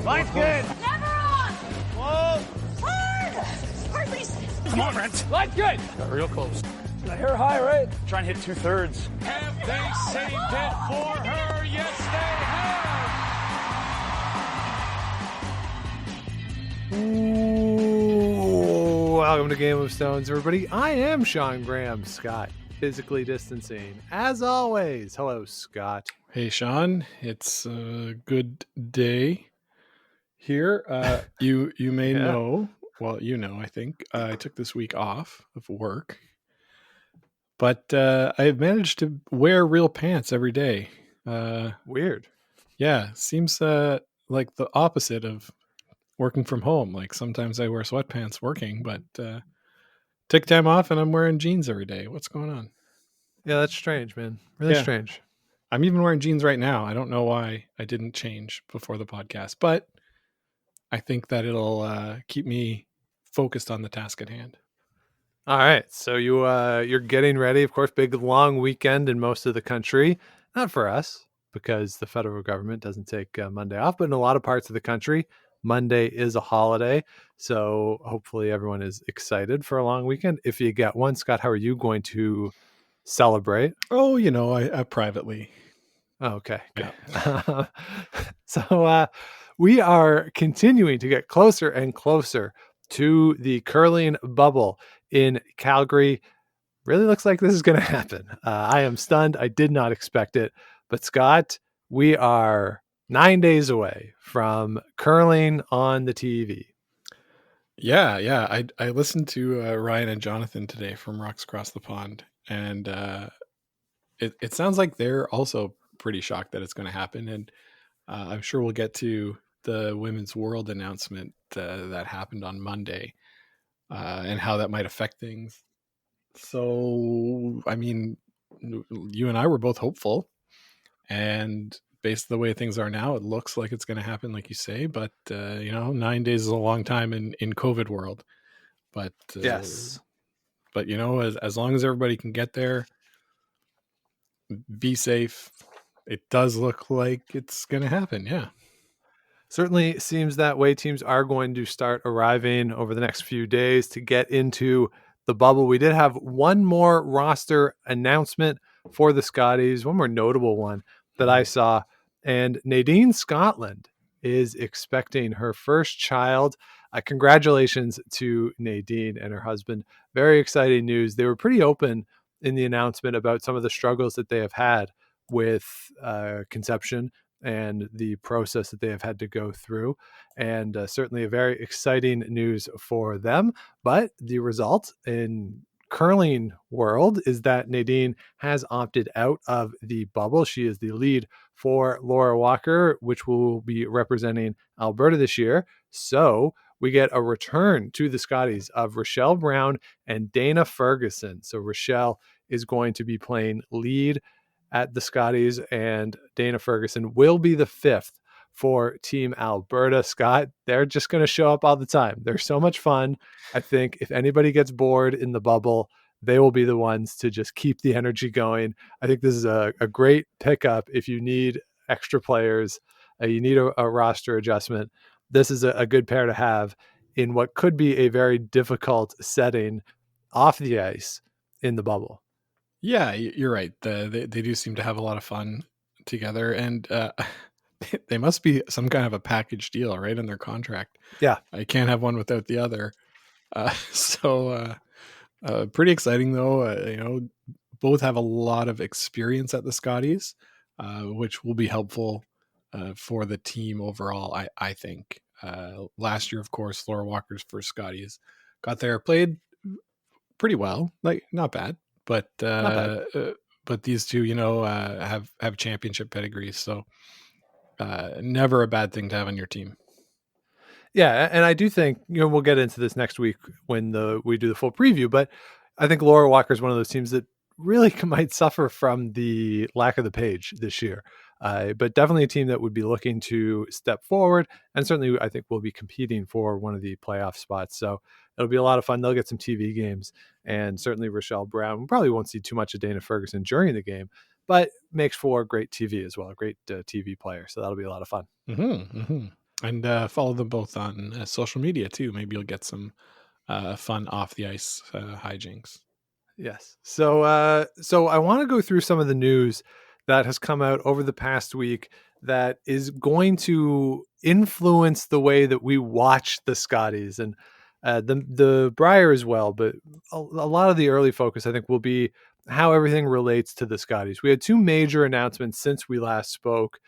Line's good. Never on! Whoa. Hard! Hardly. Come on, Brent. Line's good. Got real close. I hear high, right? Try and hit 2/3. Have they saved it for her? Yes, they have. Ooh, welcome to Game of Stones, everybody. I am Sean Graham, Scott, physically distancing. As always, hello, Scott. Hey, Sean. It's a good day here. You may know, well, you know, I think I took this week off of work, but I've managed to wear real pants every day. Weird. Yeah, seems like the opposite of working from home. Like sometimes I wear sweatpants working, but take time off and I'm wearing jeans every day. What's going on? Yeah, that's strange, man. Really Yeah. strange. I'm even wearing jeans right now. I don't know why I didn't change before the podcast, but I think that it'll keep me focused on the task at hand. All right, so you're getting ready. Of course, big long weekend in most of the country. Not for us because the federal government doesn't take Monday off, but in a lot of parts of the country, Monday is a holiday. So hopefully everyone is excited for a long weekend. If you get one, Scott, how are you going to celebrate? Oh, you know, I privately. Oh, okay, good. So we are continuing to get closer and closer to the curling bubble in Calgary. Really looks like this is going to happen. I am stunned. I did not expect it. But Scott, we are 9 days away from curling on the TV. Yeah. I listened to Ryan and Jonathan today from Rocks Across the Pond, and it sounds like they're also pretty shocked that it's going to happen. And I'm sure we'll get to the Women's World announcement that happened on Monday and how that might affect things. So, I mean, you and I were both hopeful, and based on the way things are now, it looks like it's going to happen, like you say. But, 9 days is a long time in COVID world. But, Yes. But, as long as everybody can get there, be safe, it does look like it's going to happen. Yeah. Certainly seems that way. Teams are going to start arriving over the next few days to get into the bubble. We did have one more roster announcement for the Scotties, one more notable one that I saw. And Nadine Scotland is expecting her first child. Congratulations to Nadine and her husband. Very exciting news. They were pretty open in the announcement about some of the struggles that they have had with conception and the process that they have had to go through. And certainly a very exciting news for them. But the result in curling world is that Nadine has opted out of the bubble. She is the lead for Laura Walker, which will be representing Alberta this year. So we get a return to the Scotties of Rochelle Brown and Dana Ferguson. So Rochelle is going to be playing lead at the Scotties, and Dana Ferguson will be the fifth for Team Alberta. Scott, they're just going to show up all the time. They're so much fun. I think if anybody gets bored in the bubble, they will be the ones to just keep the energy going. I think this is a great pickup if you need extra players, you need a roster adjustment. This is a good pair to have in what could be a very difficult setting off the ice in the bubble. Yeah, you're right. They do seem to have a lot of fun together, and they must be some kind of a package deal, right, in their contract. Yeah. I can't have one without the other. So pretty exciting, though. Both have a lot of experience at the Scotties, which will be helpful for the team overall, I think. Last year, of course, Laura Walker's first Scotties got there, played pretty well, like not bad. But these two, have championship pedigrees, so never a bad thing to have on your team. Yeah, and I do think we'll get into this next week when we do the full preview. But I think Laura Walker is one of those teams that really might suffer from the lack of the page this year. But definitely a team that would be looking to step forward, and certainly I think will be competing for one of the playoff spots. So it'll be a lot of fun. They'll get some TV games, and certainly Rochelle Brown. We probably won't see too much of Dana Ferguson during the game, but makes for great TV as well, a great TV player. So that'll be a lot of fun. Mm-hmm, mm-hmm. And follow them both on social media too. Maybe you'll get some fun off the ice hijinks. Yes. So I want to go through some of the news that has come out over the past week that is going to influence the way that we watch the Scotties and the Briar as well. But a lot of the early focus, I think, will be how everything relates to the Scotties. We had two major announcements since we last spoke.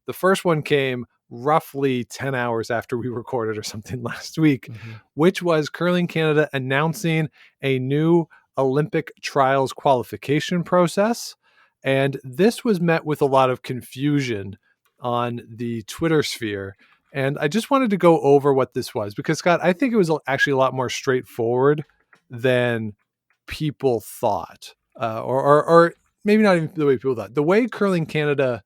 The first one came roughly 10 hours after we recorded or something last week, which was Curling Canada announcing a new Olympic trials qualification process. And this was met with a lot of confusion on the Twitter sphere. And I just wanted to go over what this was because, Scott, I think it was actually a lot more straightforward than people thought, or maybe not even the way people thought. The way Curling Canada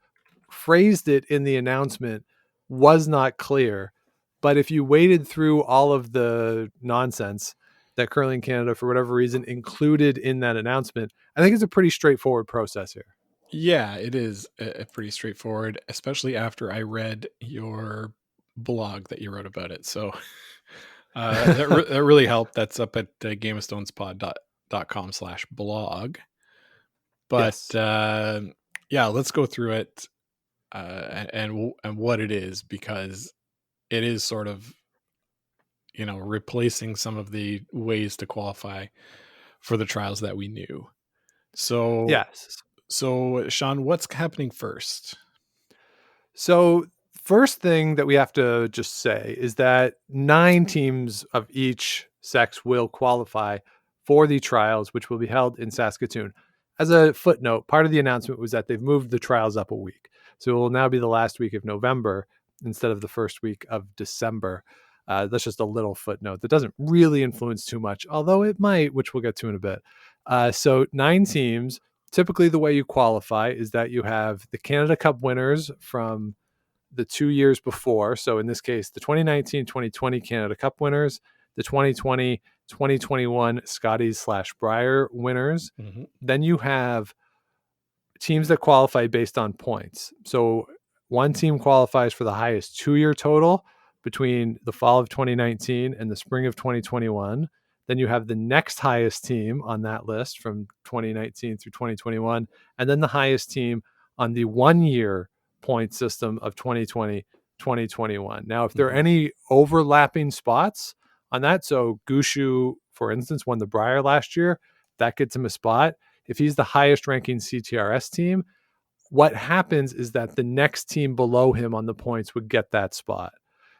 phrased it in the announcement was not clear. But if you waded through all of the nonsense that Curling Canada, for whatever reason, included in that announcement, I think it's a pretty straightforward process here. Yeah, it is pretty straightforward, especially after I read your blog that you wrote about it. So that really helped. That's up at gameofstonespod.com/blog. But Yes. yeah, let's go through it and what it is, because it is sort of, replacing some of the ways to qualify for the trials that we knew. So Yes. So, Sean, what's happening first? So, first thing that we have to just say is that 9 teams of each sex will qualify for the trials, which will be held in Saskatoon. As a footnote, part of the announcement was that they've moved the trials up a week. So, it will now be the last week of November instead of the first week of December. That's just a little footnote that doesn't really influence too much, although it might, which we'll get to in a bit. So, 9 teams. Typically, the way you qualify is that you have the Canada Cup winners from the 2 years before. So in this case, the 2019-2020 Canada Cup winners, the 2020-2021 Scotties/Briar winners. Then you have teams that qualify based on points. So one team qualifies for the highest 2-year total between the fall of 2019 and the spring of 2021. Then you have the next highest team on that list from 2019 through 2021, and then the highest team on the 1-year point system of 2020, 2021. Now, if there are any overlapping spots on that, so Gushu, for instance, won the Briar last year, that gets him a spot. If he's the highest ranking CTRS team, what happens is that the next team below him on the points would get that spot.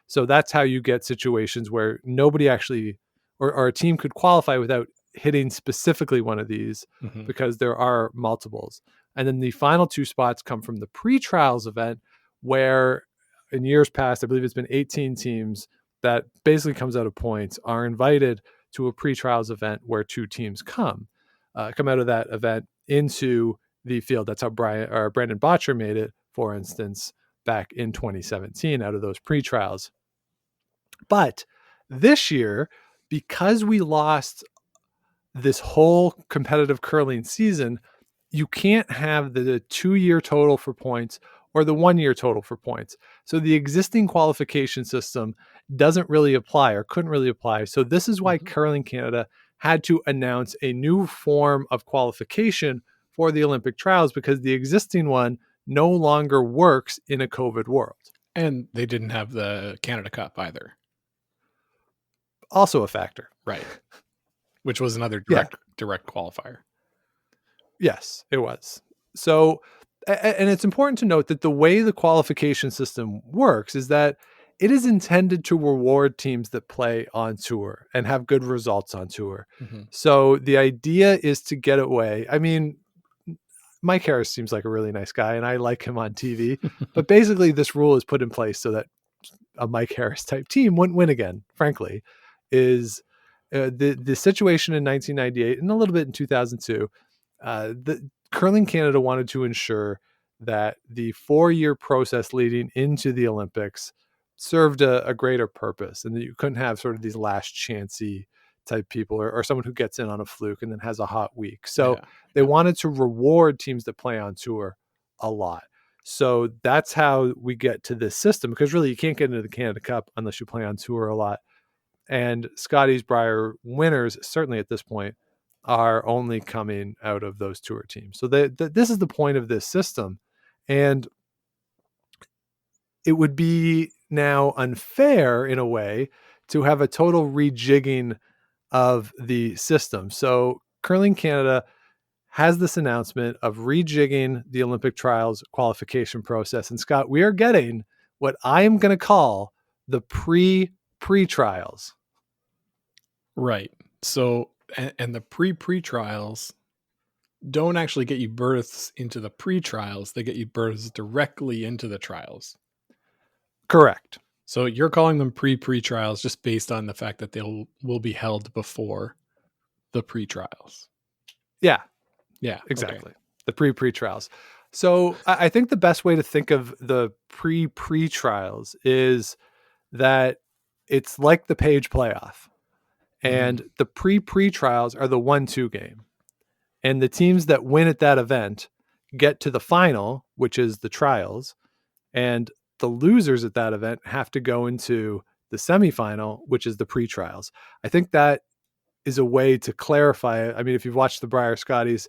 So that's how you get situations where nobody actually, or a team could qualify without hitting specifically one of these because there are multiples. And then the final 2 spots come from the pre-trials event, where in years past, I believe it's been 18 teams that basically comes out of points are invited to a pre-trials event where 2 teams come out of that event into the field. That's how Brandon Botcher made it, for instance, back in 2017 out of those pre-trials. But this year, because we lost this whole competitive curling season, you can't have the 2-year total for points or the 1-year total for points. So the existing qualification system doesn't really apply or couldn't really apply. So this is why Curling Canada had to announce a new form of qualification for the Olympic trials, because the existing one no longer works in a COVID world. And they didn't have the Canada Cup either. Also a factor. Right. Which was another direct qualifier. Yes, it was. So, and it's important to note that the way the qualification system works is that it is intended to reward teams that play on tour and have good results on tour. So the idea is to get away. I mean, Mike Harris seems like a really nice guy and I like him on TV, but basically this rule is put in place so that a Mike Harris type team wouldn't win again, frankly, is the situation in 1998 and a little bit in 2002. The Curling Canada wanted to ensure that the 4-year process leading into the Olympics served a greater purpose, and that you couldn't have sort of these last chancey type people or someone who gets in on a fluke and then has a hot week. So they wanted to reward teams that play on tour a lot. So that's how we get to this system, because really you can't get into the Canada Cup unless you play on tour a lot. And Scotties Brier winners, certainly at this point, are only coming out of those tour teams. So this is the point of this system. And it would be now unfair in a way to have a total rejigging of the system. So Curling Canada has this announcement of rejigging the Olympic trials qualification process. And Scott, we are getting what I am going to call the pre-trials. Right. So, and the pre-trials don't actually get you berths into the pre-trials. They get you berths directly into the trials. Correct. So you're calling them pre-trials just based on the fact that will be held before the pre-trials. Yeah. Yeah, exactly. Okay. The pre-trials. So I think the best way to think of the pre-trials is that it's like the Page playoff, and the pre-trials are the 1-2 game, and the teams that win at that event get to the final, which is the trials, and the losers at that event have to go into the semifinal, which is the pre-trials. I think that is a way to clarify it. I mean, if you've watched the Brier Scotties,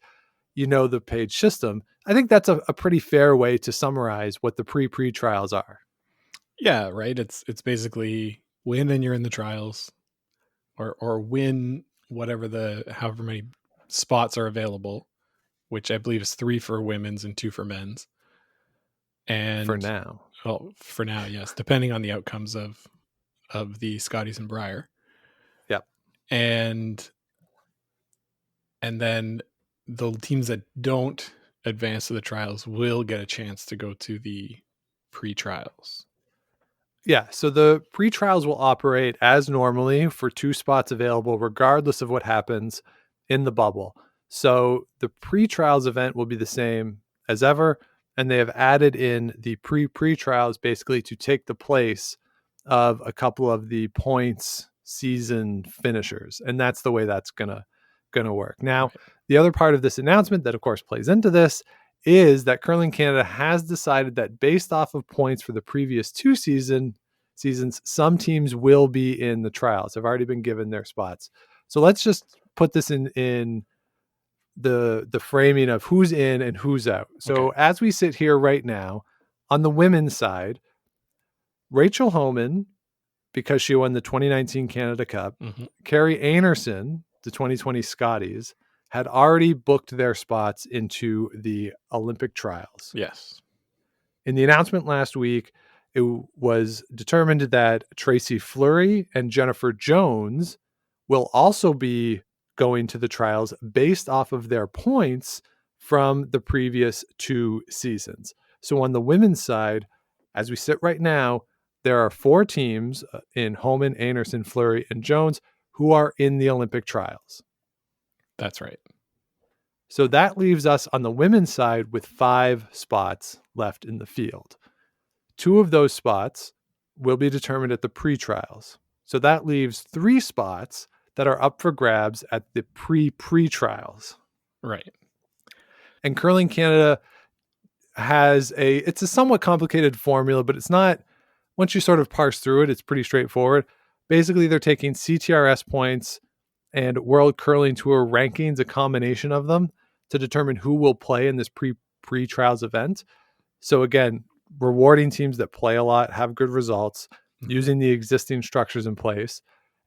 you know the Page system. I think that's a pretty fair way to summarize what the pre-trials are. Yeah, right. It's basically win and you're in the trials, or win however many spots are available, which I believe is 3 for women's and 2 for men's. And for now, yes, depending on the outcomes of the Scotties and Brier. Yep. And then the teams that don't advance to the trials will get a chance to go to the pre-trials. Yeah, so the pre-trials will operate as normally for 2 spots available, regardless of what happens in the bubble. So the pre-trials event will be the same as ever, and they have added in the pre-trials basically to take the place of a couple of the points season finishers, and that's the way that's gonna work. Now, the other part of this announcement that, of course, plays into this is that Curling Canada has decided that based off of points for the previous 2 seasons, some teams will be in the trials. Have already been given their spots. So let's just put this in the framing of who's in and who's out. So as we sit here right now, on the women's side, Rachel Homan, because she won the 2019 Canada Cup, Carrie Anerson, the 2020 Scotties, had already booked their spots into the Olympic trials. Yes. In the announcement last week, it was determined that Tracy Fleury and Jennifer Jones will also be going to the trials based off of their points from the previous 2 seasons. So on the women's side, as we sit right now, there are 4 teams in Homan, Anerson, Fleury, and Jones who are in the Olympic trials. That's right. So that leaves us on the women's side with 5 spots left in the field. 2 of those spots will be determined at the pre-trials. So that leaves 3 spots that are up for grabs at the pre-trials. Right. And Curling Canada it's a somewhat complicated formula, but it's not, once you sort of parse through it, it's pretty straightforward. Basically, they're taking CTRS points and World Curling Tour rankings, a combination of them, to determine who will play in this pre-trials event. So again, rewarding teams that play a lot, have good results, using the existing structures in place.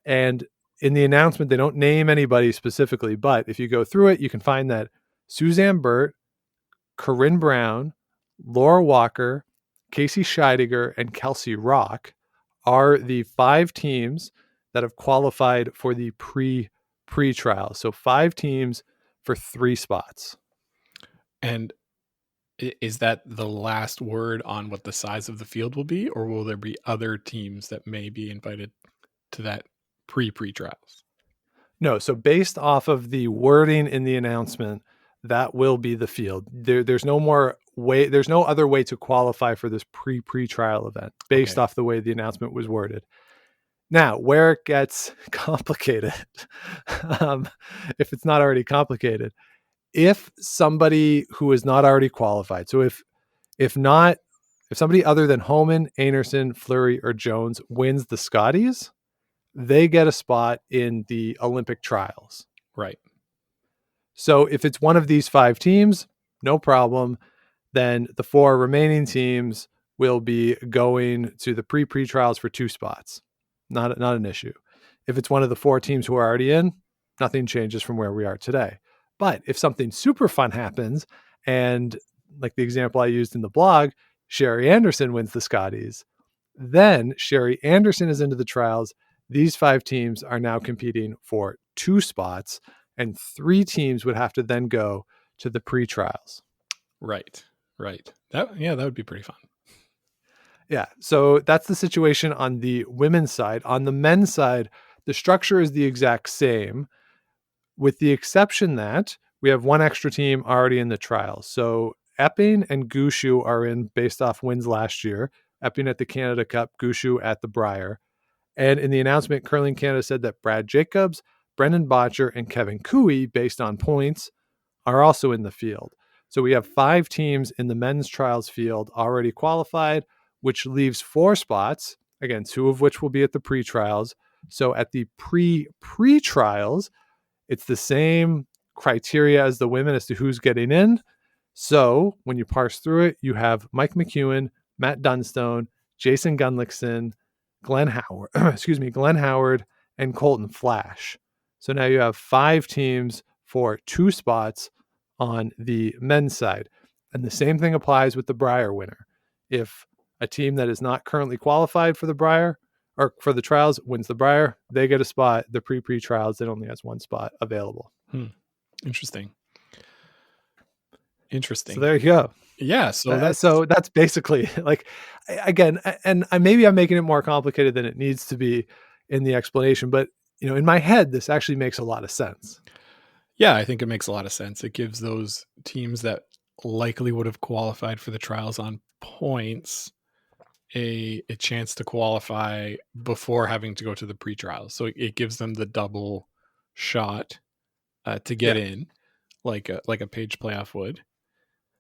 And in the announcement, they don't name anybody specifically, but if you go through it, you can find that Suzanne Burt, Corinne Brown, Laura Walker, Casey Scheidegger, and Kelsey Rock are the 5 teams that have qualified for the pre-trial. So 5 teams for 3 spots. And is that the last word on what the size of the field will be, or will there be other teams that may be invited to that pre-trials? No, so based off of the wording in the announcement, that will be the field. There's no other way to qualify for this pre-trial event based off the way the announcement was worded. Now, where it gets complicated, if it's not already complicated, if somebody who is not already qualified, so If not, if somebody other than Homan, Anderson, Fleury, or Jones wins the Scotties, they get a spot in the Olympic trials. Right. So if it's one of these 5 teams, no problem. Then the 4 remaining teams will be going to the pre-trials for 2 spots. Not an issue. If it's one of the 4 teams who are already in, nothing changes from where we are today. But if something super fun happens, and like the example I used in the blog, Sherry Anderson wins the Scotties, then Sherry Anderson is into the trials. These 5 teams are now competing for 2 spots, and 3 teams would have to then go to the pre-trials. Right. That would be pretty fun. Yeah. So that's the situation on the women's side. On the men's side, the structure is the exact same, with the exception that we have 1 extra team already in the trials. So Epping and Gushu are in based off wins last year. Epping at the Canada Cup, Gushu at the Brier. And in the announcement, Curling Canada said that Brad Jacobs, Brendan Botcher, and Kevin Cooey, based on points, are also in the field. So we have 5 teams in the men's trials field already qualified, which leaves 4 spots, again, 2 of which will be at the pre-trials. So at the pre-trials, it's the same criteria as the women as to who's getting in. So when you parse through it, you have Mike McEwen, Matt Dunstone, Jason Gunlickson, Glenn Howard, and Colton Flash. So now you have 5 teams for 2 spots on the men's side. And the same thing applies with the Brier winner. If a team that is not currently qualified for the Brier or for the trials wins the Brier, they get a spot. The pre-trials, it only has 1 spot available. Interesting. So there you go. Yeah. So that's basically, like, again, and maybe I'm making it more complicated than it needs to be in the explanation, but in my head, this actually makes a lot of sense. Yeah, I think it makes a lot of sense. It gives those teams that likely would have qualified for the trials on points a chance to qualify before having to go to the pre-trials. So it gives them the double shot to get in, like a page playoff would.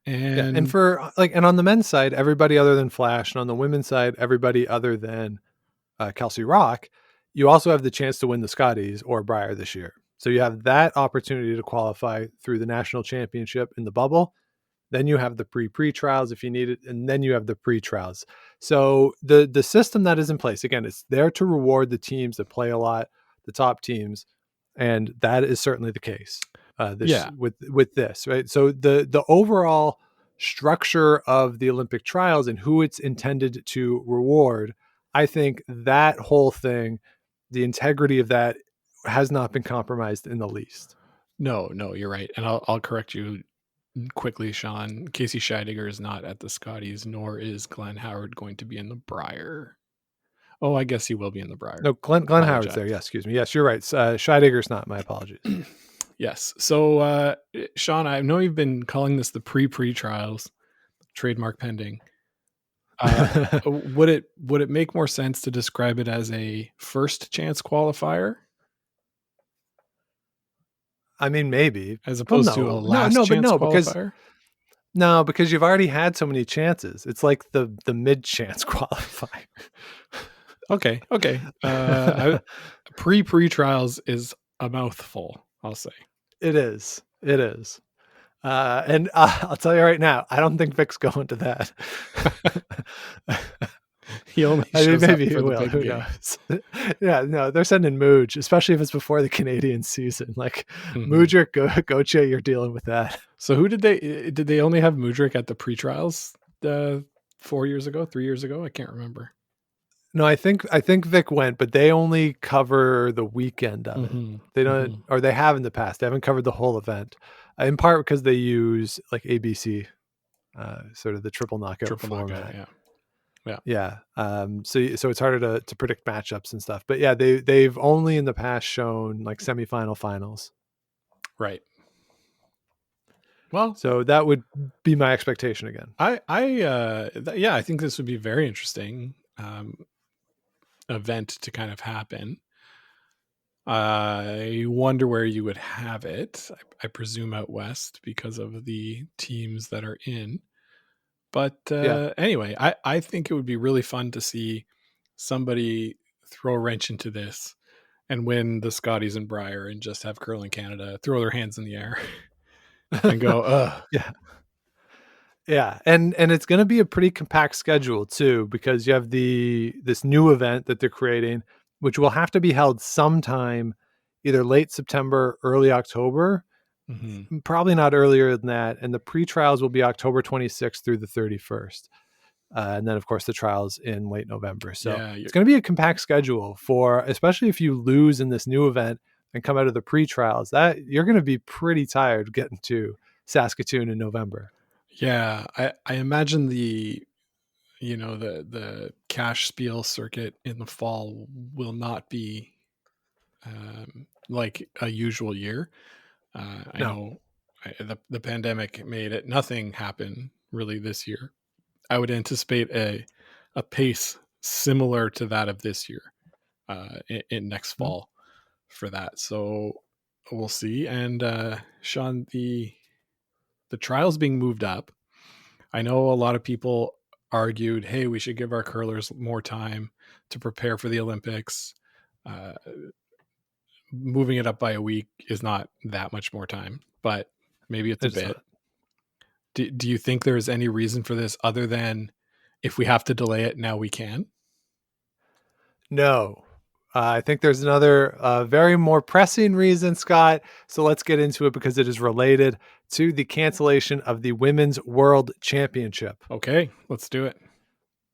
And for and on the men's side, everybody other than Flash, and on the women's side, everybody other than Kelsey Rock, you also have the chance to win the Scotties or Brier this year. So you have that opportunity to qualify through the national championship in the bubble. Then you have the pre-trials if you need it, and then you have the pre-trials. So the system that is in place, again, it's there to reward the teams that play a lot, the top teams, and that is certainly the case. With this, right? So the overall structure of the Olympic trials and who it's intended to reward, I think that whole thing, the integrity of that has not been compromised in the least. No, you're right. And I'll correct you quickly, Sean. Casey Scheidegger is not at the Scotties, nor is Glenn Howard going to be in the Brier. Oh, I guess he will be in the Brier. No, Glenn Howard's there. Yes, excuse me. Yes, you're right. Scheidegger's not. My apologies. Yes. So, Sean, I know you've been calling this the pre-trials, trademark pending. Would it make more sense to describe it as a first chance qualifier? I mean, maybe, as opposed to a last chance qualifier. Because you've already had so many chances. It's like the mid chance qualifier. Okay. Pre-trials is a mouthful, I'll say. It is. And I'll tell you right now, I don't think Vic's going to that. He only shows maybe up for he will. Who knows? Yeah, no, they're sending Mooj, especially if it's before the Canadian season. Like Mudryk, Goche, you're dealing with that. So who did they only have Mudryk at the pre-trials 3 years ago? I can't remember. No, I think Vic went, but they only cover the weekend of it. They don't, or they have in the past. They haven't covered the whole event, in part because they use like ABC, sort of the triple knockout format. Yeah. So it's harder to predict matchups and stuff. But yeah, they've only in the past shown like semifinal finals. Right. Well, so that would be my expectation again. I think this would be very interesting. Event to kind of happen. I wonder where you would have it. I presume out west because of the teams that are in. But Yeah. anyway, I think it would be really fun to see somebody throw a wrench into this and win the Scotties and Briar and just have Curling Canada throw their hands in the air and go, ugh. Yeah. Yeah, and it's going to be a pretty compact schedule too, because you have this new event that they're creating, which will have to be held sometime, either late September, early October, Mhm. probably not earlier than that. And the pre-trials will be October 26th through the 31st, and then of course the trials in late November. So Yeah, it's going to be a compact schedule for, especially if you lose in this new event and come out of the pre-trials. That you're going to be pretty tired getting to Saskatoon in November. yeah. I imagine the cash spiel circuit in the fall will not be like a usual year. I No. know the pandemic made it nothing happen really this year. I would anticipate a pace similar to that of this year in next Mhm. fall for that. So we'll see. And Sean, the trials being moved up. I know a lot of people argued, hey, we should give our curlers more time to prepare for the Olympics. Uh, Moving it up by a week is not that much more time, but maybe it's a It's bit. not. Do you think there's any reason for this other than if we have to delay it now we can? No. I think there's another very more pressing reason, Scott. So let's get into it because it is related to the cancellation of the Women's World Championship. Okay, let's do it.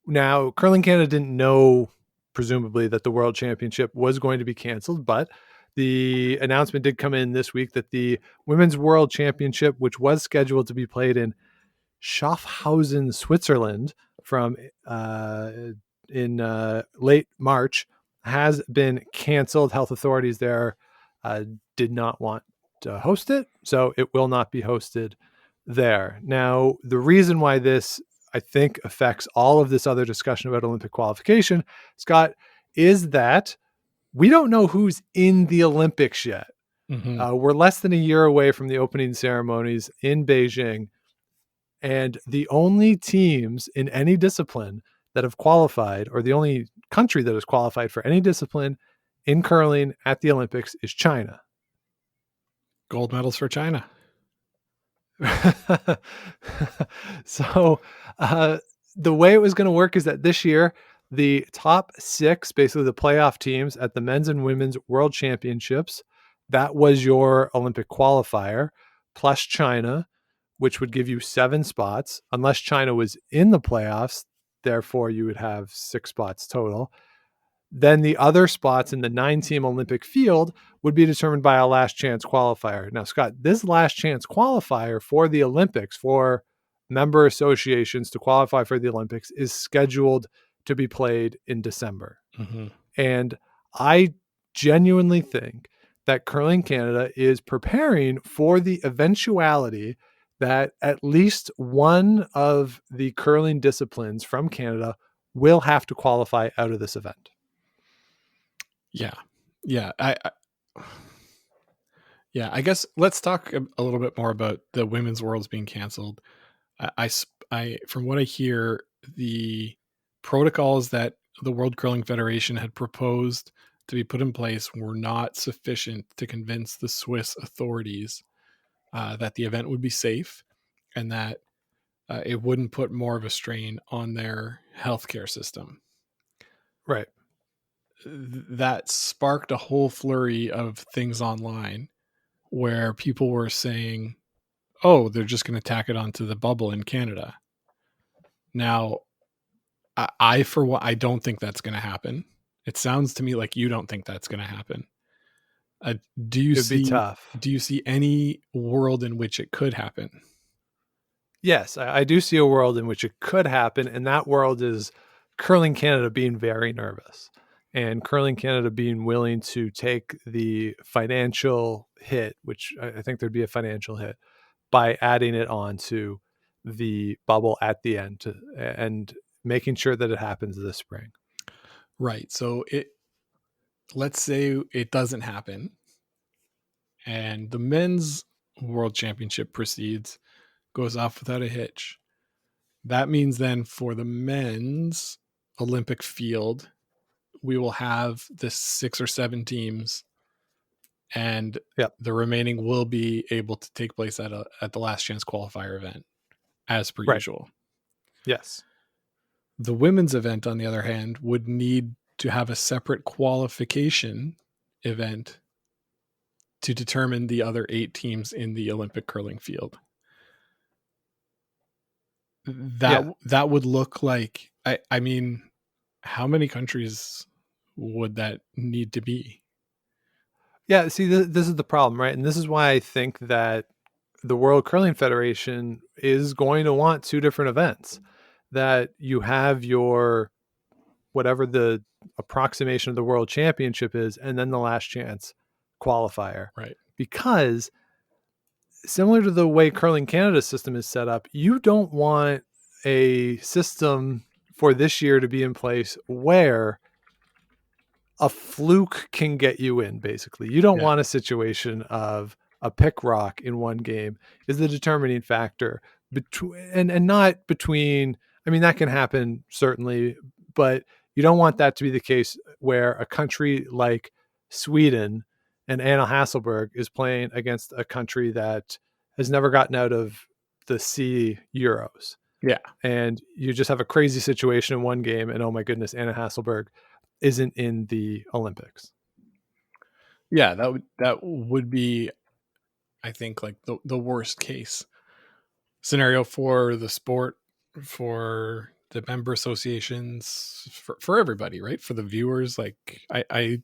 Now, Curling Canada didn't know, presumably, that the World Championship was going to be canceled, but the announcement did come in this week that the Women's World Championship, which was scheduled to be played in Schaffhausen, Switzerland, from in late March, has been canceled. Health authorities there did not want to host it, so it will not be hosted there. Now, the reason why this, I think, affects all of this other discussion about Olympic qualification, Scott, is that we don't know who's in the Olympics yet. Mm-hmm. We're less than a year away from the opening ceremonies in Beijing. And the only teams in any discipline that have qualified, or the only country that has qualified for any discipline in curling at the Olympics, is China. Gold medals for China. So the way it was going to work is that this year, the top six, basically the playoff teams at the men's and women's world championships, that was your Olympic qualifier, plus China, which would give you 7 spots, unless China was in the playoffs. Therefore, you would have 6 spots total. Then the other spots in the 9-team Olympic field would be determined by a last chance qualifier. Now, Scott, this last chance qualifier for the Olympics, for member associations to qualify for the Olympics, is scheduled to be played in December. Mm-hmm. And I genuinely think that Curling Canada is preparing for the eventuality that at least one of the curling disciplines from Canada will have to qualify out of this event. Yeah, yeah. I guess let's talk a little bit more about the women's worlds being canceled. From what I hear, the protocols that the World Curling Federation had proposed to be put in place were not sufficient to convince the Swiss authorities that the event would be safe and that it wouldn't put more of a strain on their healthcare system. Right. That sparked a whole flurry of things online where people were saying, oh, they're just going to tack it onto the bubble in Canada. Now, for what, I don't think that's going to happen. It sounds to me like you don't think that's going to happen. Do you It'd be see? tough. Do you see any world in which it could happen? Yes, I do see a world in which it could happen, and that world is Curling Canada being very nervous and Curling Canada being willing to take the financial hit, which I think there'd be a financial hit, by adding it on to the bubble at the end and making sure that it happens this spring. Right. So let's say it doesn't happen and the men's world championship proceeds, goes off without a hitch. That means then for the men's Olympic field, we will have the 6 or 7 teams, and Yep. the remaining will be able to take place at the last chance qualifier event as per Right. usual. Yes. The women's event, on the other hand, would need to have a separate qualification event to determine the other 8 teams in the Olympic curling field. That would look like, I mean, how many countries would that need to be? Yeah, see, this is the problem, right? And this is why I think that the World Curling Federation is going to want 2 different events. That you have your whatever the approximation of the World Championship is, and then the last chance qualifier. Right. Because similar to the way Curling Canada's system is set up, you don't want a system for this year to be in place where a fluke can get you in, basically. You don't want a situation of a pick rock in one game is the determining factor and not between, I mean, that can happen certainly, but you don't want that to be the case where a country like Sweden and Anna Hasselberg is playing against a country that has never gotten out of the C Euros. Yeah. And you just have a crazy situation in one game, and oh my goodness, Anna Hasselberg isn't in the Olympics. Yeah, that would be, I think, like the worst case scenario for the sport, for the member associations, for everybody, right? For the viewers. Like I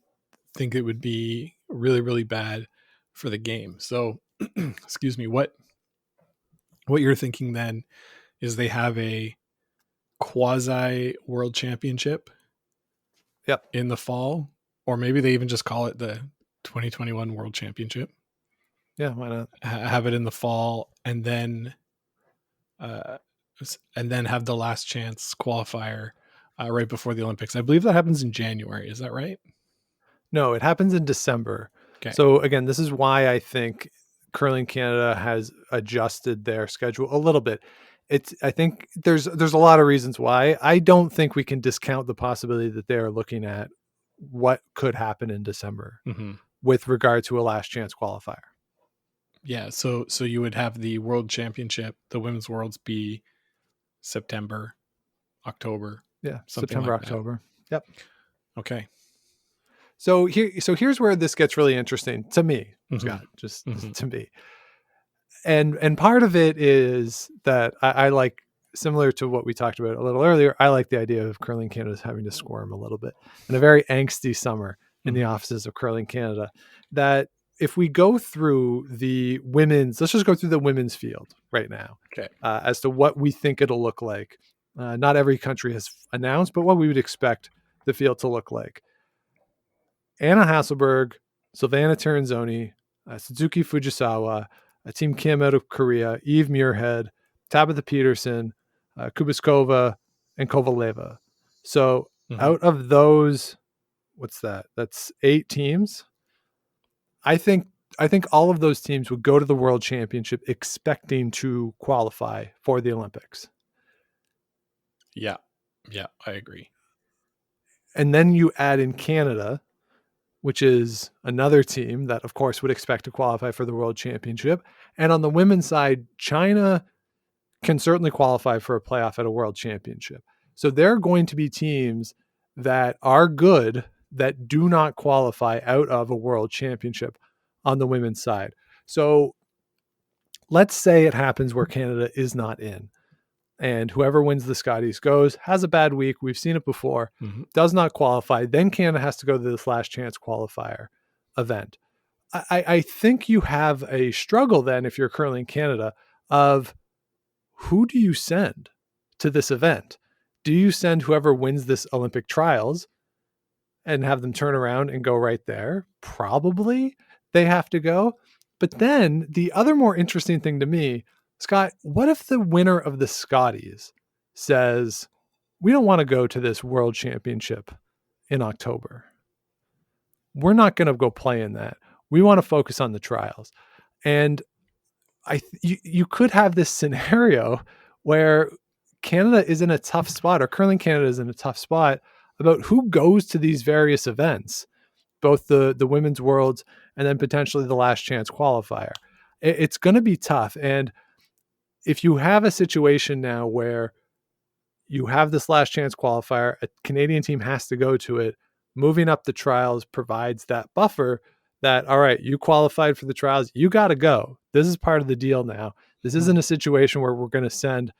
think it would be really, really bad for the game. So excuse me, what you're thinking then is they have a quasi world championship in the fall, or maybe they even just call it the 2021 World Championship. Yeah, why not? Have it in the fall, and then have the last chance qualifier right before the Olympics. I believe that happens in January. Is that right? No, it happens in December. Okay. So again, this is why I think Curling Canada has adjusted their schedule a little bit. I think there's a lot of reasons why. I don't think we can discount the possibility that they're looking at what could happen in December with regard to a last chance qualifier. Yeah, so you would have the World Championship, the Women's Worlds, be September, October. Yeah, September, like October. That. Yep. Okay. So here's where this gets really interesting to me, Scott, just to me. And part of it is that I like, similar to what we talked about a little earlier, I like the idea of Curling Canada having to squirm a little bit in a very angsty summer in the offices of Curling Canada. That if we go through the women's, let's just go through the women's field right now. Okay. As to what we think it'll look like. Not every country has announced, but what we would expect the field to look like. Anna Hasselberg, Silvana Tirinzoni, Suzuki Fujisawa, Team Kim out of Korea, Eve Muirhead, Tabitha Peterson, Kubiskova, and Kovaleva. So out of those, what's that? That's 8 teams. I think all of those teams would go to the World Championship expecting to qualify for the Olympics. Yeah, I agree. And then you add in Canada, which is another team that, of course, would expect to qualify for the World Championship. And on the women's side, China can certainly qualify for a playoff at a World Championship. So there are going to be teams that are good that do not qualify out of a World Championship on the women's side. So let's say it happens where Canada is not in, and whoever wins the Scotties goes, has a bad week. We've seen it before, does not qualify. Then Canada has to go to this last chance qualifier event. I think you have a struggle then, if you're currently in Canada, of who do you send to this event? Do you send whoever wins this Olympic trials and have them turn around and go right there? Probably they have to go. But then the other more interesting thing to me, Scott, what if the winner of the Scotties says, we don't want to go to this World Championship in October. We're not going to go play in that. We want to focus on the trials. And you could have this scenario where Canada is in a tough spot, or Curling Canada is in a tough spot about who goes to these various events, both the women's worlds and then potentially the last chance qualifier. It's going to be tough. And if you have a situation now where you have this last chance qualifier, a Canadian team has to go to it, moving up the trials provides that buffer that, all right, you qualified for the trials, you got to go. This is part of the deal now. This isn't a situation where we're going to send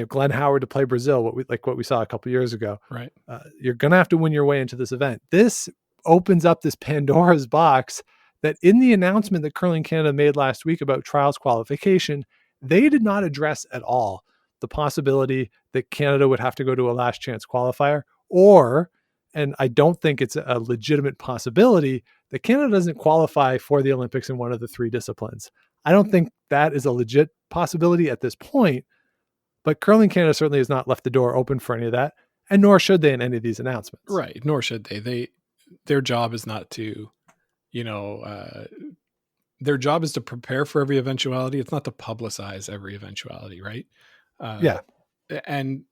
Glenn Howard to play Brazil, what we saw a couple years ago. Right. You're going to have to win your way into this event. This opens up this Pandora's box that in the announcement that Curling Canada made last week about trials qualification, they did not address at all the possibility that Canada would have to go to a last chance qualifier, or, and I don't think it's a legitimate possibility, that Canada doesn't qualify for the Olympics in one of the 3 disciplines. I don't think that is a legit possibility at this point, but Curling Canada certainly has not left the door open for any of that, and nor should they in any of these announcements. Right. Nor should they. Their job is not to, their job is to prepare for every eventuality. It's not to publicize every eventuality, right? Yeah. And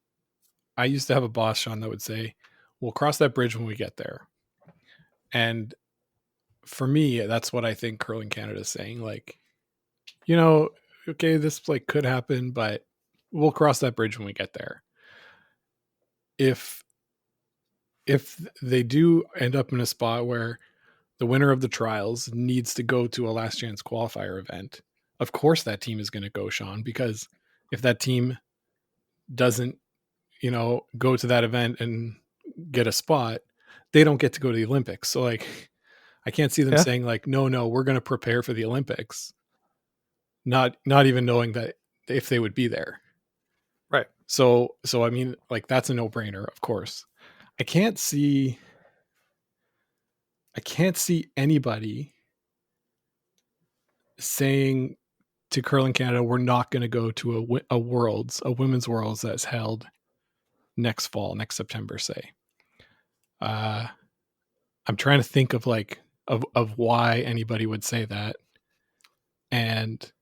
I used to have a boss, Sean, that would say, we'll cross that bridge when we get there. And for me, that's what I think Curling Canada is saying. Like, okay, this could happen, but we'll cross that bridge when we get there. If they do end up in a spot where the winner of the trials needs to go to a last chance qualifier event, of course that team is going to go, Sean, because if that team doesn't, go to that event and get a spot, they don't get to go to the Olympics. So I can't see them saying no, we're going to prepare for the Olympics. Not even knowing that if they would be there. Right. So I mean, that's a no-brainer, of course. I can't see anybody saying to Curling Canada, we're not going to go to a women's worlds that's held next fall, next September, say. I'm trying to think of why anybody would say that. And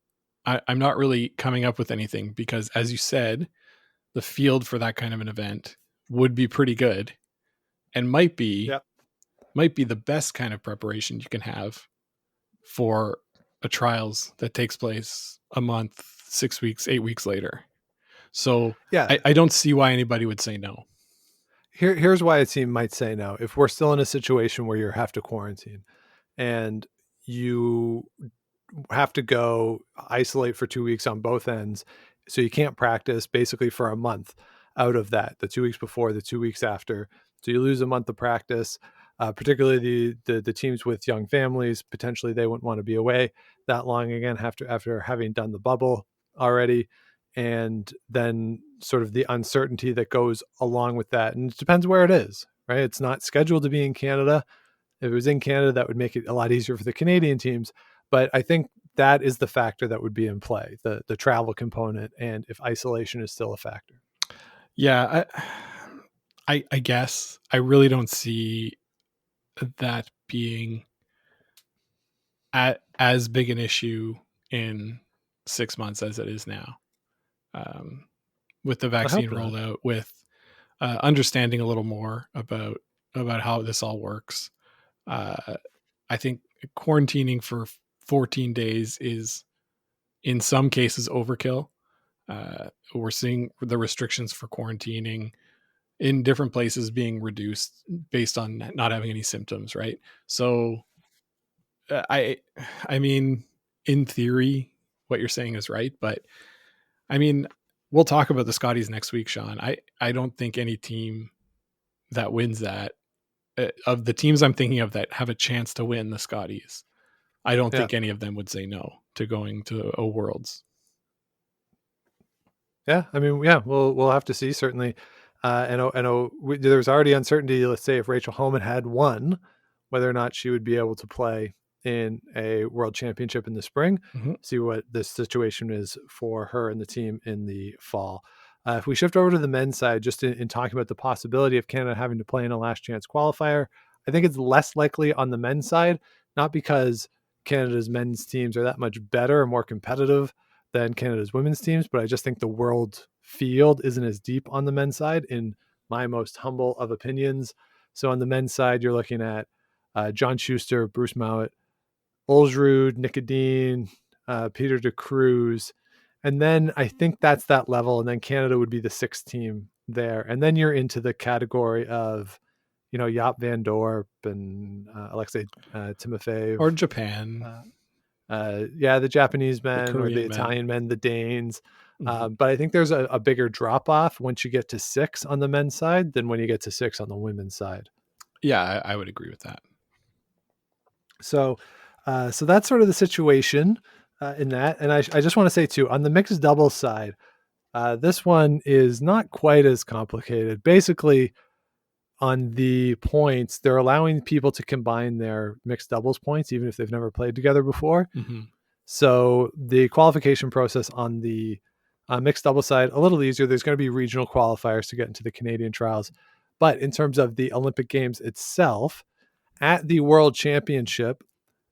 I'm not really coming up with anything because, as you said, the field for that kind of an event would be pretty good and might be the best kind of preparation you can have for a trials that takes place a month, 6 weeks, 8 weeks later. So I don't see why anybody would say no. Here's why a team might say no. If we're still in a situation where you have to quarantine and you have to go isolate for 2 weeks on both ends, so you can't practice basically for a month out of that, the 2 weeks before, the 2 weeks after. So you lose a month of practice, particularly the teams with young families. Potentially they wouldn't want to be away that long again after having done the bubble already. And then sort of the uncertainty that goes along with that. And it depends where it is, right? It's not scheduled to be in Canada. If it was in Canada, that would make it a lot easier for the Canadian teams. But I think that is the factor that would be in play, the travel component, and if isolation is still a factor. Yeah, I guess I really don't see that being as big an issue in 6 months as it is now. With the vaccine rollout, with understanding a little more about how this all works. I think quarantining for 14 days is in some cases overkill. We're seeing the restrictions for quarantining in different places being reduced based on not having any symptoms, right? So I mean, in theory, what you're saying is right, but I mean, we'll talk about the Scotties next week, Sean. I don't think any team that wins that, of the teams I'm thinking of that have a chance to win the Scotties, I don't think any of them would say no to going to a Worlds. Yeah, I mean, we'll have to see, certainly. I know there was already uncertainty, let's say, if Rachel Homan had won, whether or not she would be able to play in a world championship in the spring, see what the situation is for her and the team in the fall. If we shift over to the men's side, just in talking about the possibility of Canada having to play in a last chance qualifier, I think it's less likely on the men's side, not because Canada's men's teams are that much better or more competitive than Canada's women's teams, but I just think the world field isn't as deep on the men's side, in my most humble of opinions. So on the men's side, you're looking at John Schuster, Bruce Mount, Ulsrud, Nicodine, Peter de Cruz. And then I think that's that level. And then Canada would be the sixth team there. And then you're into the category of, Jaap van Dorp and Alexei Timofeyev. Or Japan. The Japanese men or the Italian men, the Danes. But I think there's a bigger drop off once you get to 6 on the men's side than when you get to 6 on the women's side. Yeah, I would agree with that. So that's sort of the situation in that. And I just want to say too, on the mixed doubles side, this one is not quite as complicated. Basically, on the points, they're allowing people to combine their mixed doubles points, even if they've never played together before. So the qualification process on the mixed doubles side, a little easier. There's going to be regional qualifiers to get into the Canadian trials. But in terms of the Olympic Games itself, at the World Championship,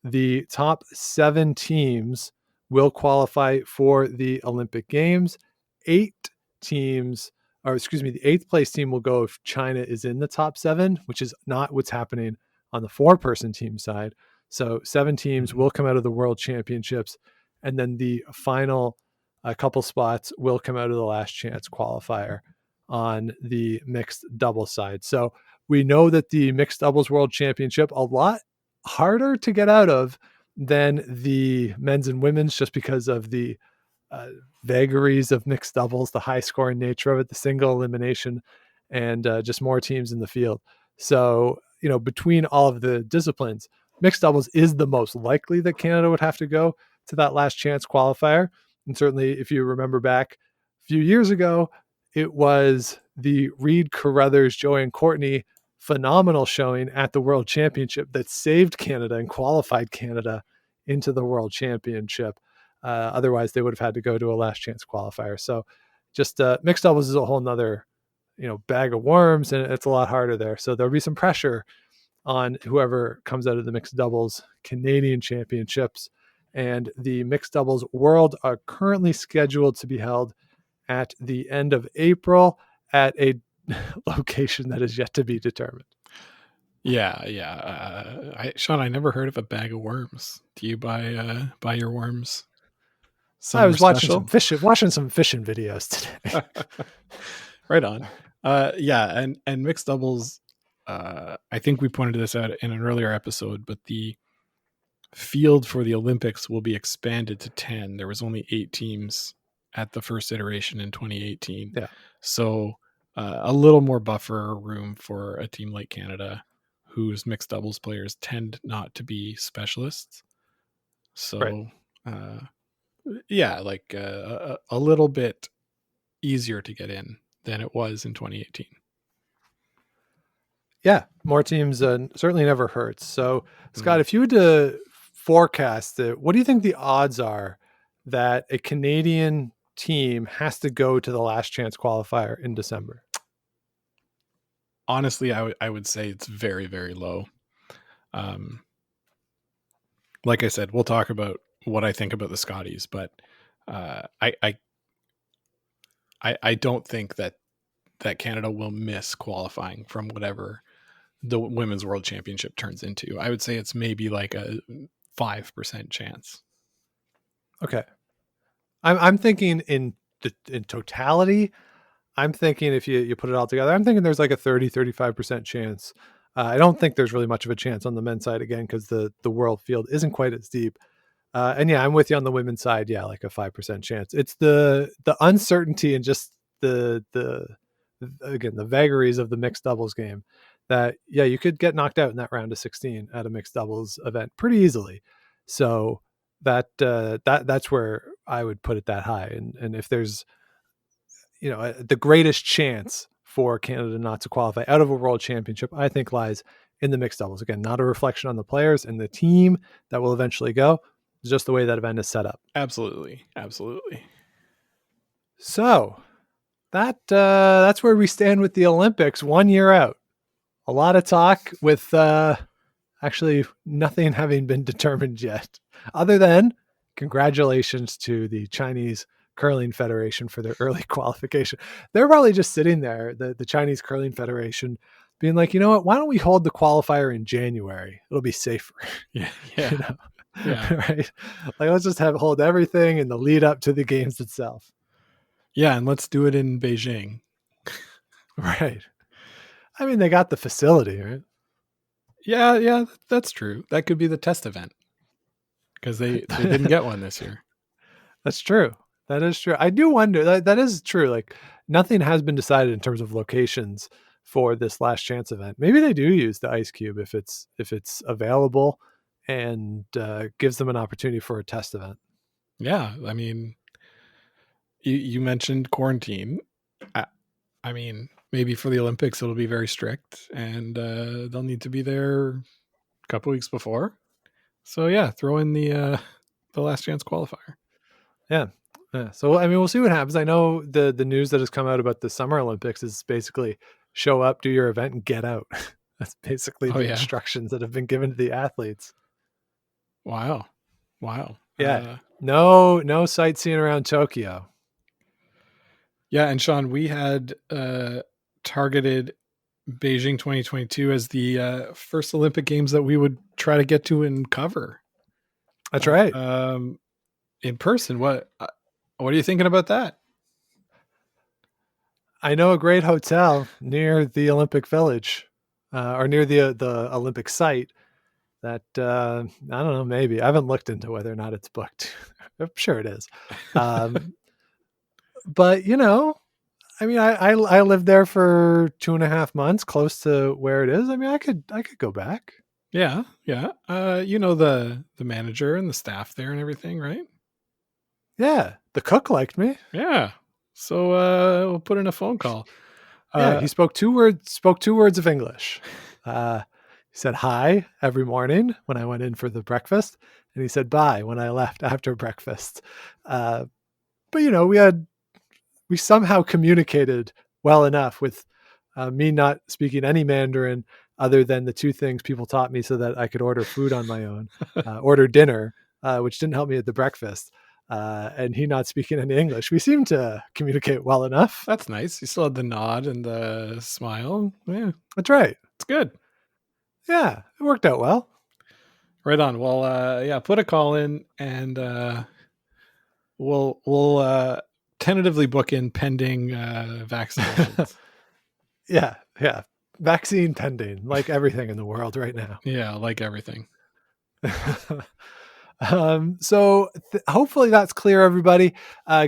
the top 7 teams will qualify for the Olympic Games. The 8th place team will go if China is in the top 7, which is not what's happening on the 4-person team side. So 7 teams will come out of the World Championships, and then the final couple spots will come out of the last chance qualifier on the mixed double side. So we know that the mixed doubles World Championship a lot harder to get out of than the men's and women's, just because of the vagaries of mixed doubles, the high scoring nature of it, the single elimination, and just more teams in the field. So, between all of the disciplines, mixed doubles is the most likely that Canada would have to go to that last chance qualifier. And certainly, if you remember back a few years ago, it was the Reed Carruthers, Joanne Courtney phenomenal showing at the World Championship that saved Canada and qualified Canada into the World Championship. Otherwise, they would have had to go to a last chance qualifier. So just mixed doubles is a whole nother, bag of worms, and it's a lot harder there. So there'll be some pressure on whoever comes out of the mixed doubles Canadian Championships. And the mixed doubles world are currently scheduled to be held at the end of April at a location that is yet to be determined. Yeah. Sean, I never heard of a bag of worms. Do you buy your worms? I was watching some fishing videos today. Right on. And mixed doubles. I think we pointed this out in an earlier episode, but the field for the Olympics will be expanded to 10. There was only 8 teams at the first iteration in 2018. Yeah. So a little more buffer room for a team like Canada, whose mixed doubles players tend not to be specialists. So, right. A little bit easier to get in than it was in 2018. Yeah, more teams certainly never hurts. So, Scott, if you were to forecast it, what do you think the odds are that a Canadian team has to go to the last chance qualifier in December? Honestly, I would say it's very, very low. Like I said, we'll talk about what I think about the Scotties, but I don't think that Canada will miss qualifying from whatever the Women's World Championship turns into. I would say it's maybe like a 5% chance. Okay. I'm thinking in totality, I'm thinking if you put it all together, I'm thinking there's like a 30-35% chance. I don't think there's really much of a chance on the men's side, again, because the world field isn't quite as deep. And yeah, I'm with you on the women's side. Yeah, like a 5% chance. It's the uncertainty and just the vagaries of the mixed doubles game that, yeah, you could get knocked out in that round of 16 at a mixed doubles event pretty easily. So that's where I would put it that high. And if there's, the greatest chance for Canada not to qualify out of a world championship, I think lies in the mixed doubles. Again, not a reflection on the players and the team that will eventually go. It's just the way that event is set up. Absolutely. So that's where we stand with the Olympics 1 year out. A lot of talk with actually nothing having been determined yet, other than congratulations to the Chinese Curling Federation for their early qualification. They're probably just sitting there, the Chinese Curling Federation, being like, you know what, why don't we hold the qualifier in January? It'll be safer. Yeah. Yeah. You know? Yeah. Right. Like, let's just hold everything in the lead up to the games itself. Yeah. And let's do it in Beijing. Right. I mean, they got the facility, right? Yeah. Yeah. That's true. That could be the test event because they didn't get one this year. That's true. That is true. I do wonder, that is true. Like, nothing has been decided in terms of locations for this last chance event. Maybe they do use the ice cube if it's available and gives them an opportunity for a test event. Yeah. I mean, you mentioned quarantine. I mean, maybe for the Olympics, it'll be very strict and they'll need to be there a couple weeks before. So yeah, throw in the last chance qualifier. Yeah. Yeah. So, I mean, we'll see what happens. I know the news that has come out about the Summer Olympics is basically show up, do your event, and get out. That's basically the instructions that have been given to the athletes. Wow. Yeah. No sightseeing around Tokyo. Yeah. And Sean, we had targeted Beijing 2022 as the first Olympic Games that we would try to get to and cover. That's right. In person. What are you thinking about that? I know a great hotel near the Olympic Village, or near the Olympic site. That I don't know. Maybe I haven't looked into whether or not it's booked. I'm sure it is. But you know, I mean, I lived there for 2.5 months, close to where it is. I mean, I could go back. Yeah. You know the manager and the staff there and everything, right? Yeah, the cook liked me. Yeah. So we'll put in a phone call. Yeah, he spoke two words of English. He said hi every morning when I went in for the breakfast, and he said bye when I left after breakfast. But you know, we somehow communicated well enough with me not speaking any Mandarin other than the two things people taught me so that I could order food on my own, order dinner, which didn't help me at the breakfast. And he not speaking any English. We seemed to communicate well enough. That's nice. You still had the nod and the smile. Yeah, that's right. It's good. Yeah, it worked out well. Right on. Well, yeah, put a call in and we'll tentatively book in pending vaccinations. Yeah. Vaccine pending, like everything in the world right now. Yeah, like everything. So hopefully that's clear, everybody.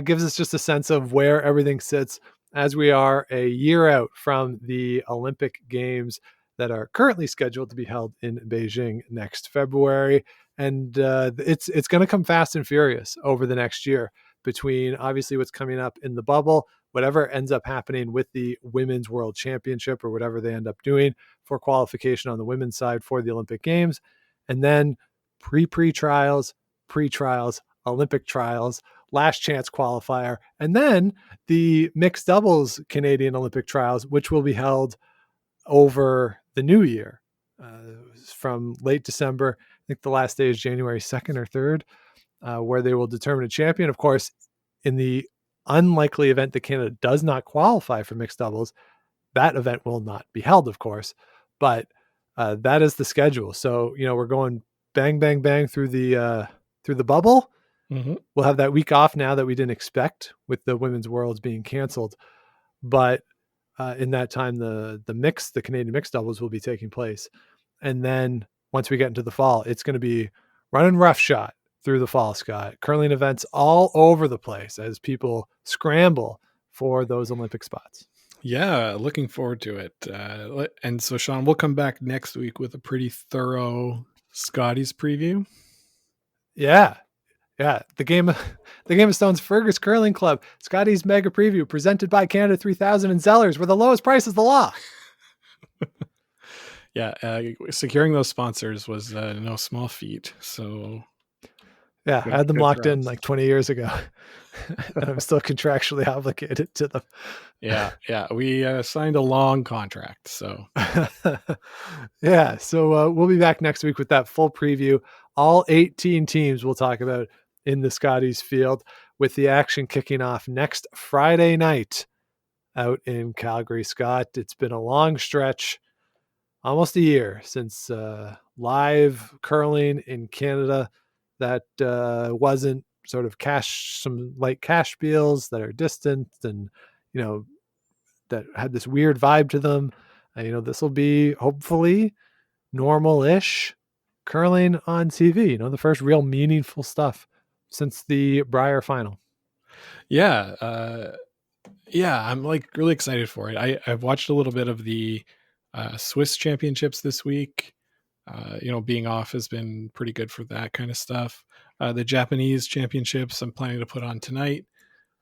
Gives us just a sense of where everything sits as we are a year out from the Olympic Games that are currently scheduled to be held in Beijing next February. And it's going to come fast and furious over the next year between obviously what's coming up in the bubble, whatever ends up happening with the Women's World Championship or whatever they end up doing for qualification on the women's side for the Olympic Games. And then pre-trials, Olympic trials, last chance qualifier, and then the mixed doubles Canadian Olympic trials, which will be held over the new year from late December. I think the last day is January 2nd or 3rd, where they will determine a champion. Of course, in the unlikely event that Canada does not qualify for mixed doubles, that event will not be held, of course, but that is the schedule. So, you know, we're going bang, bang, bang through the bubble. Mm-hmm. We'll have that week off now that we didn't expect with the Women's Worlds being canceled. But in that time, the Canadian mixed doubles will be taking place. And then once we get into the fall, it's going to be running roughshod through the fall, Scott. Curling events all over the place as people scramble for those Olympic spots. Yeah, looking forward to it. And so, Sean, we'll come back next week with a pretty thorough Scotties preview. Yeah. The Game of Stone's Fergus Curling Club, Scotties Mega Preview, presented by Canada 3000 and Zellers, where the lowest price is the law. Yeah, securing those sponsors was no small feat. So, yeah, I had them locked in like 20 years ago, and I'm still contractually obligated to them. Yeah, we signed a long contract. So, yeah, so we'll be back next week with that full preview. All 18 teams we'll talk about in the Scotties field. with the action kicking off next Friday night out in Calgary. Scott, it's been a long stretch, almost a year since live curling in Canada that wasn't sort of some light cash deals that are distant and, that had this weird vibe to them. This will be hopefully normal-ish curling on TV, the first real meaningful stuff since the Brier final. Yeah. I'm like really excited for it. I've watched a little bit of the Swiss championships this week. Being off has been pretty good for that kind of stuff. The Japanese championships I'm planning to put on tonight.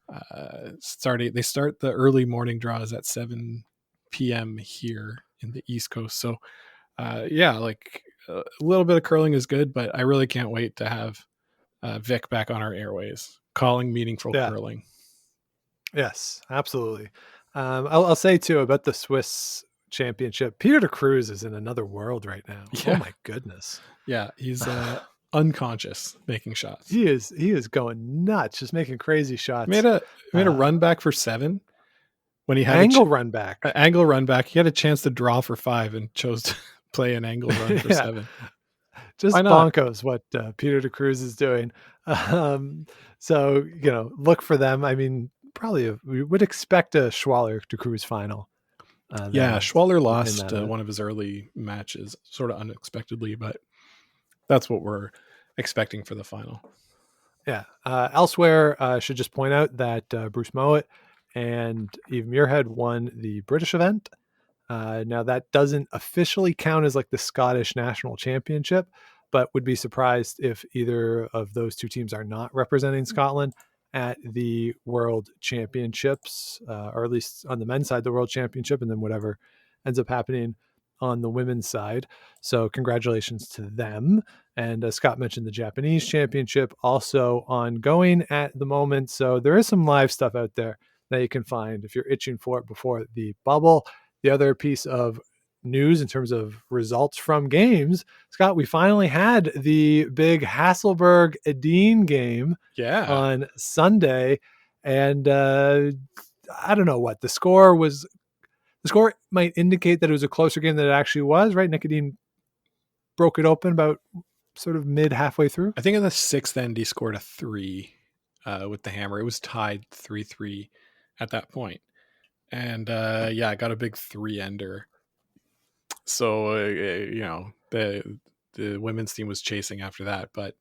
They start the early morning draws at 7 p.m. here in the East Coast. So a little bit of curling is good, but I really can't wait to have Vic back on our airways calling meaningful curling. Yes, absolutely. I'll say too about the Swiss championship, Peter de Cruz is in another world right now. Yeah. Oh my goodness. Yeah, he's unconscious making shots. He is going nuts, just making crazy shots. Made a run back for 7 when he had angle run back. Angle run back. He had a chance to draw for 5 and chose to play an angle run for 7. Just bonkos what Peter de Cruz is doing. So look for them. I mean, probably we would expect a Schwaller de Cruz final. Schwaller lost one of his early matches sort of unexpectedly, but that's what we're expecting for the final. Yeah. Elsewhere, I should just point out that Bruce Mowat and Eve Muirhead won the British event. Now that doesn't officially count as like the Scottish national championship, but would be surprised if either of those two teams are not representing Scotland at the World Championships, or at least on the men's side, the World Championship, and then whatever ends up happening on the women's side. So congratulations to them. And as Scott mentioned, the Japanese Championship also ongoing at the moment. So there is some live stuff out there that you can find if you're itching for it before the bubble. The other piece of news in terms of results from games, Scott, we finally had the big Hasselberg-Edin game on Sunday. And I don't know what the score was. The score might indicate that it was a closer game than it actually was, right? Nick Edin broke it open about sort of halfway through. I think in the 6th end, he scored a 3 with the hammer. It was tied 3-3 at that point. And I got a big 3-ender. So, the women's team was chasing after that. But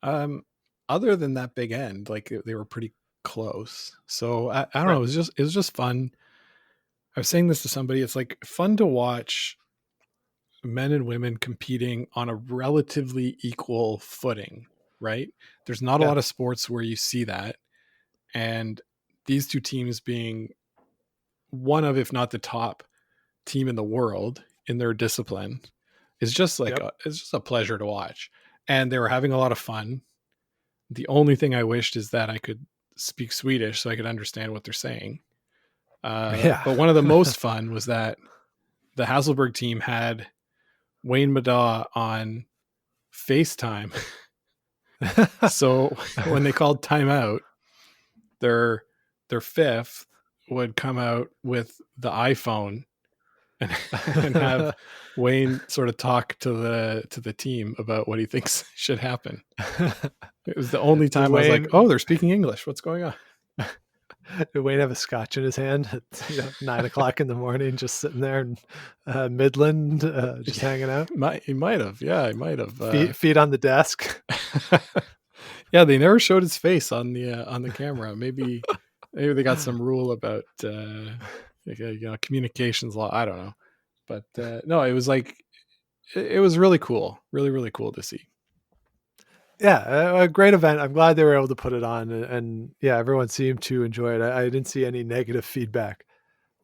other than that big end, like they were pretty close. So I don't know. It was just fun. I was saying this to somebody. It's like fun to watch men and women competing on a relatively equal footing, right? There's not a lot of sports where you see that. And these two teams being one of, if not the top team in the world in their discipline is just like, it's just a pleasure to watch. And they were having a lot of fun. The only thing I wished is that I could speak Swedish so I could understand what they're saying. But one of the most fun was that the Hasselberg team had Wayne Madaw on FaceTime. So when they called timeout, their fifth would come out with the iPhone and have Wayne sort of talk to the team about what he thinks should happen. It was the only time I was like, oh, they're speaking English. What's going on? Did Wayne have a scotch in his hand at 9 o'clock in the morning, just sitting there in Midland, just hanging out? He might have. Yeah, he might have. Feet on the desk. Yeah, they never showed his face on the camera. Maybe they got some rule about communications law. I don't know, but no, it was like it was really cool, really really cool to see. Yeah, a great event. I'm glad they were able to put it on, and everyone seemed to enjoy it. I didn't see any negative feedback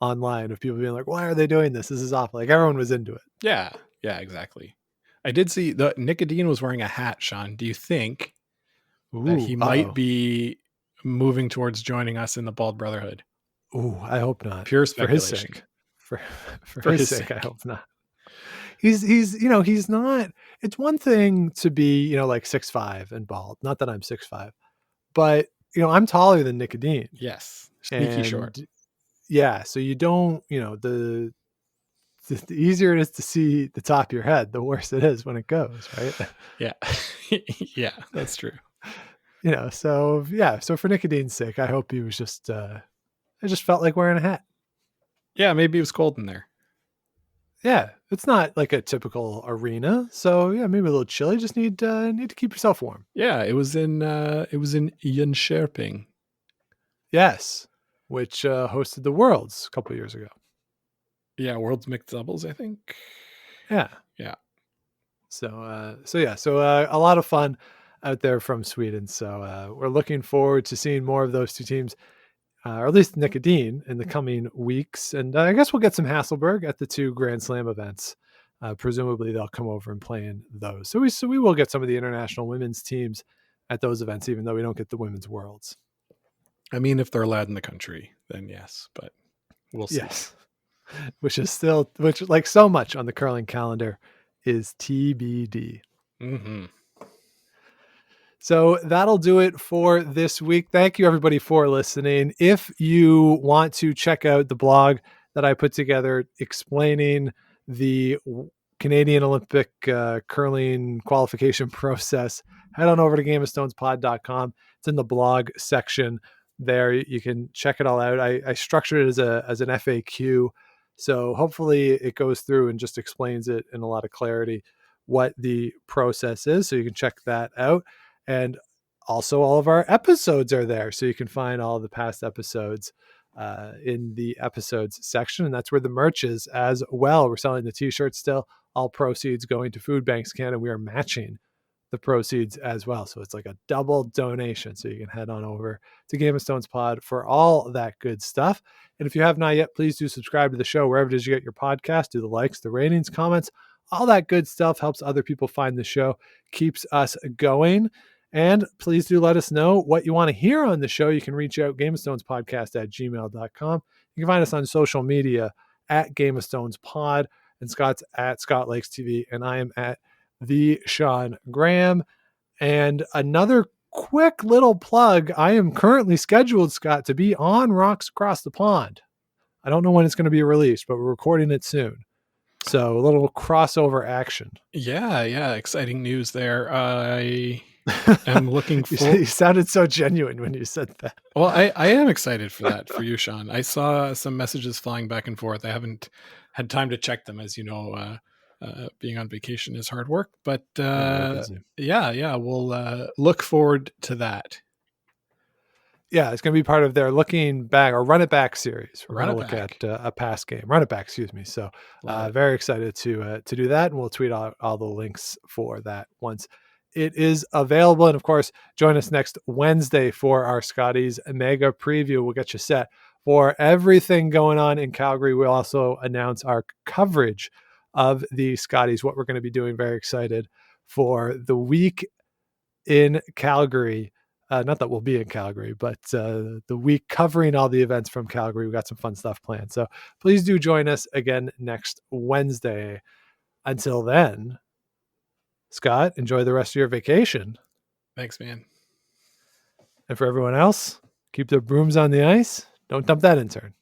online of people being like, "Why are they doing this? This is awful." Like everyone was into it. Yeah, exactly. I did see Nick Edin was wearing a hat. Sean, do you think that he might be moving towards joining us in the Bald Brotherhood? Ooh, I hope not. Pure speculation. For his sake, I hope not. He's not. It's one thing to be like 6'5" and bald. Not that I'm 6'5", but I'm taller than Nick Dean. Yes. Sneaky short. Yeah. So you don't, the easier it is to see the top of your head, the worse it is when it goes, right? Yeah. Yeah, that's true. So for Nick Dean's sake, I hope he was just, I just felt like wearing a hat. Yeah, maybe it was cold in there. Yeah, it's not like a typical arena, so yeah, maybe a little chilly. Just need to keep yourself warm. Yeah, it was in Jönköping. Yes, which hosted the Worlds a couple of years ago. Yeah, Worlds mixed doubles, I think. Yeah. So a lot of fun out there from Sweden. So we're looking forward to seeing more of those two teams. Or at least Nick Dean in the coming weeks. And I guess we'll get some Hasselberg at the 2 Grand Slam events. Presumably they'll come over and play in those. So we will get some of the international women's teams at those events, even though we don't get the women's worlds. I mean, if they're allowed in the country, then yes, but we'll see. Yes. Which like so much on the curling calendar is TBD. Mm-hmm. So that'll do it for this week. Thank you, everybody, for listening. If you want to check out the blog that I put together explaining the Canadian Olympic curling qualification process, head on over to gameofstonespod.com. It's in the blog section there. You can check it all out. I structured it as an FAQ. So hopefully it goes through and just explains it in a lot of clarity what the process is. So you can check that out. And also all of our episodes are there. So you can find all the past episodes in the episodes section. And that's where the merch is as well. We're selling the t-shirts still. All proceeds going to Food Banks Canada. We are matching the proceeds as well. So it's like a double donation. So you can head on over to Game of Stones Pod for all that good stuff. And if you have not yet, please do subscribe to the show wherever it is you get your podcast. Do the likes, the ratings, comments, all that good stuff helps other people find the show, keeps us going. And please do let us know what you want to hear on the show. You can reach out, gameofstonespodcast@gmail.com. You can find us on social media at Game of Stones Pod, and Scott's at Scott Lakes TV, and I am at the Sean Graham. And another quick little plug, I am currently scheduled, Scott, to be on Rocks Across the Pond. I don't know when it's going to be released, but we're recording it soon. So a little crossover action. Yeah. Exciting news there. I am looking forward. You sounded so genuine when you said that. Well, I am excited for that for you, Sean. I saw some messages flying back and forth. I haven't had time to check them, as you know. Being on vacation is hard work, but we'll look forward to that. Yeah, it's going to be part of their looking back or run it back series. We're going to look back. at a past game, run it back, excuse me. So very excited to do that. And we'll tweet out all the links for that once it is available. And of course, join us next Wednesday for our Scotties Mega Preview. We'll get you set for everything going on in Calgary. We'll also announce our coverage of the Scotties, what we're going to be doing. Very excited for the week in Calgary. Not that we'll be in Calgary, but the week covering all the events from Calgary. We've got some fun stuff planned. So please do join us again next Wednesday. Until then, Scott, enjoy the rest of your vacation. Thanks, man. And for everyone else, keep the brooms on the ice. Don't dump that intern.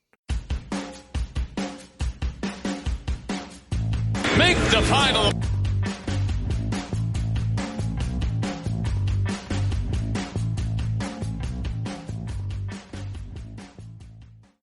Make the final.